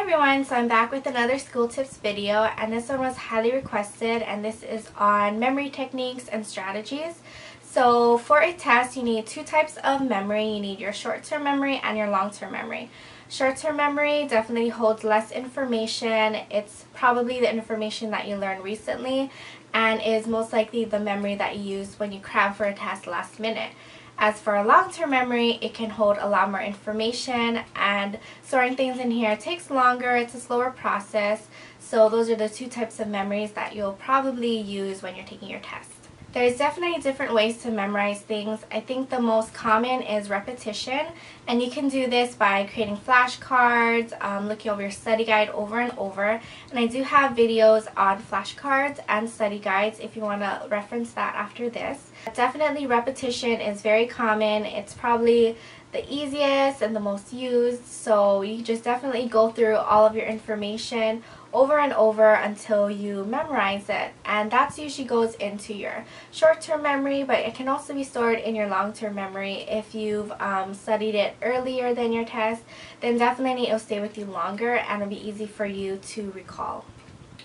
everyone, so I'm back with another school tips video, and this one was highly requested, and this is on memory techniques and strategies. So for a test, you need two types of memory. You need your short-term memory and your long-term memory. Short-term memory definitely holds less information. It's probably the information that you learned recently and is most likely the memory that you used when you crammed for a test last minute. As for a long-term memory, it can hold a lot more information, and storing things in here takes longer. It's a slower process. So those are the two types of memories that you'll probably use when you're taking your test. There's definitely different ways to memorize things. I think the most common is repetition, and you can do this by creating flashcards, looking over your study guide over and over. And I do have videos on flashcards and study guides if you want to reference that after this. Definitely repetition is very common. It's probably the easiest and the most used, so you just definitely go through all of your information over and over until you memorize it, and that usually goes into your short-term memory, but it can also be stored in your long-term memory. If you've studied it earlier than your test, then definitely it'll stay with you longer and it'll be easy for you to recall.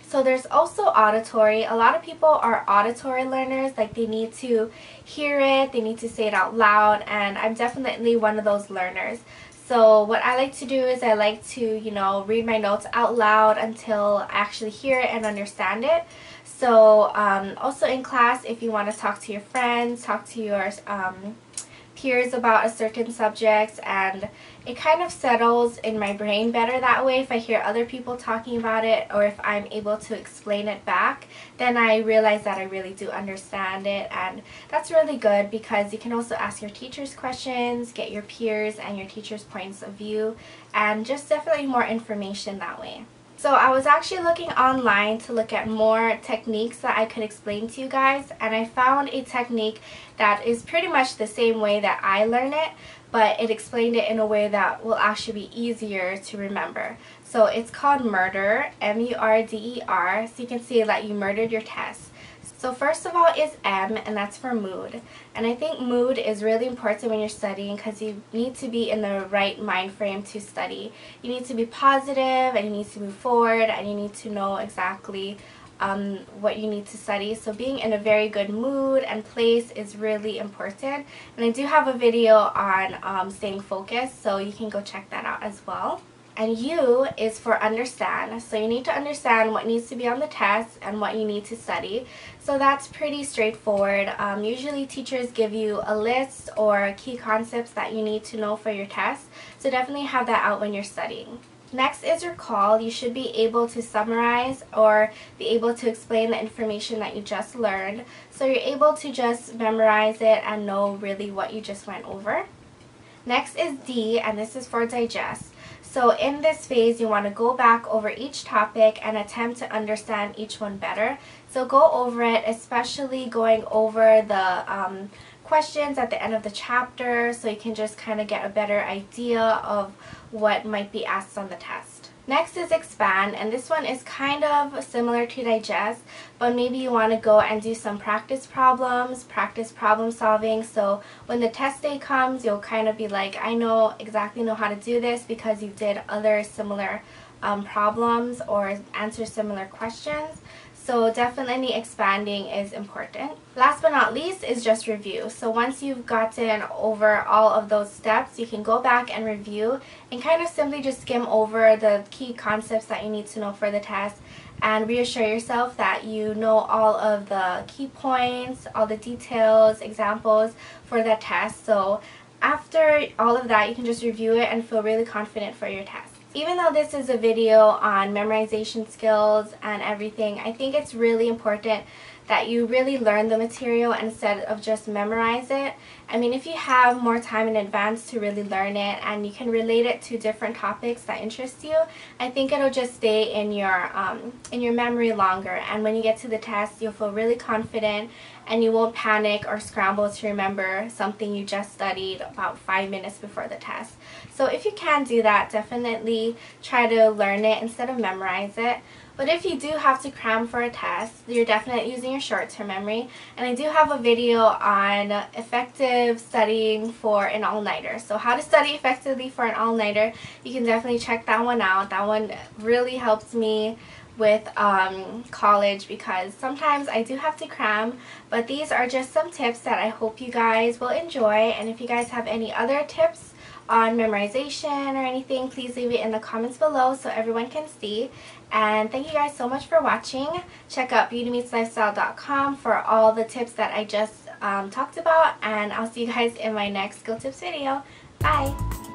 So there's also auditory. A lot of people are auditory learners, like they need to hear it, they need to say it out loud, and I'm definitely one of those learners. So what I like to do is I like to, read my notes out loud until I actually hear it and understand it. So also in class, if you want to talk to your friends, talk to your peers about a certain subject, and it kind of settles in my brain better that way. If I hear other people talking about it, or if I'm able to explain it back, then I realize that I really do understand it, and that's really good because you can also ask your teachers questions, get your peers and your teachers' points of view, and just definitely more information that way. So I was actually looking online to look at more techniques that I could explain to you guys, and I found a technique that is pretty much the same way that I learn it, but it explained it in a way that will actually be easier to remember. So it's called M.U.R.D.E.R, M-U-R-D-E-R, so you can see that you murdered your test. So first of all is M, and that's for mood. And I think mood is really important when you're studying because you need to be in the right mind frame to study. You need to be positive, and you need to move forward, and you need to know exactly what you need to study. So being in a very good mood and place is really important. And I do have a video on staying focused, so you can go check that out as well. And U is for understand. So you need to understand what needs to be on the test and what you need to study. So that's pretty straightforward. Usually teachers give you a list or key concepts that you need to know for your test. So definitely have that out when you're studying. Next is recall. You should be able to summarize or be able to explain the information that you just learned. So you're able to just memorize it and know really what you just went over. Next is D, and this is for digest. So in this phase, you want to go back over each topic and attempt to understand each one better. So go over it, especially going over the questions at the end of the chapter, so you can just kind of get a better idea of what might be asked on the test. Next is expand, and this one is kind of similar to digest, but maybe you want to go and do some practice problems, practice problem solving, so when the test day comes, you'll kind of be like, I exactly know how to do this because you did other similar problems or answer similar questions. So definitely expanding is important. Last but not least is just review. So once you've gotten over all of those steps, you can go back and review and kind of simply just skim over the key concepts that you need to know for the test and reassure yourself that you know all of the key points, all the details, examples for that test. So after all of that, you can just review it and feel really confident for your test. Even though this is a video on memorization skills and everything, I think it's really important that you really learn the material instead of just memorize it. I mean, if you have more time in advance to really learn it and you can relate it to different topics that interest you, I think it'll just stay in your memory longer, and when you get to the test, you'll feel really confident and you won't panic or scramble to remember something you just studied about 5 minutes before the test. So if you can do that, definitely try to learn it instead of memorize it. But if you do have to cram for a test, you're definitely using your short-term memory. And I do have a video on effective studying for an all-nighter. So how to study effectively for an all-nighter, you can definitely check that one out. That one really helps me with college because sometimes I do have to cram, but these are just some tips that I hope you guys will enjoy. And if you guys have any other tips on memorization or anything, please leave it in the comments below so everyone can see. And thank you guys so much for watching. Check out beautymeetslifestyle.com for all the tips that I just talked about, and I'll see you guys in my next skill tips video. Bye!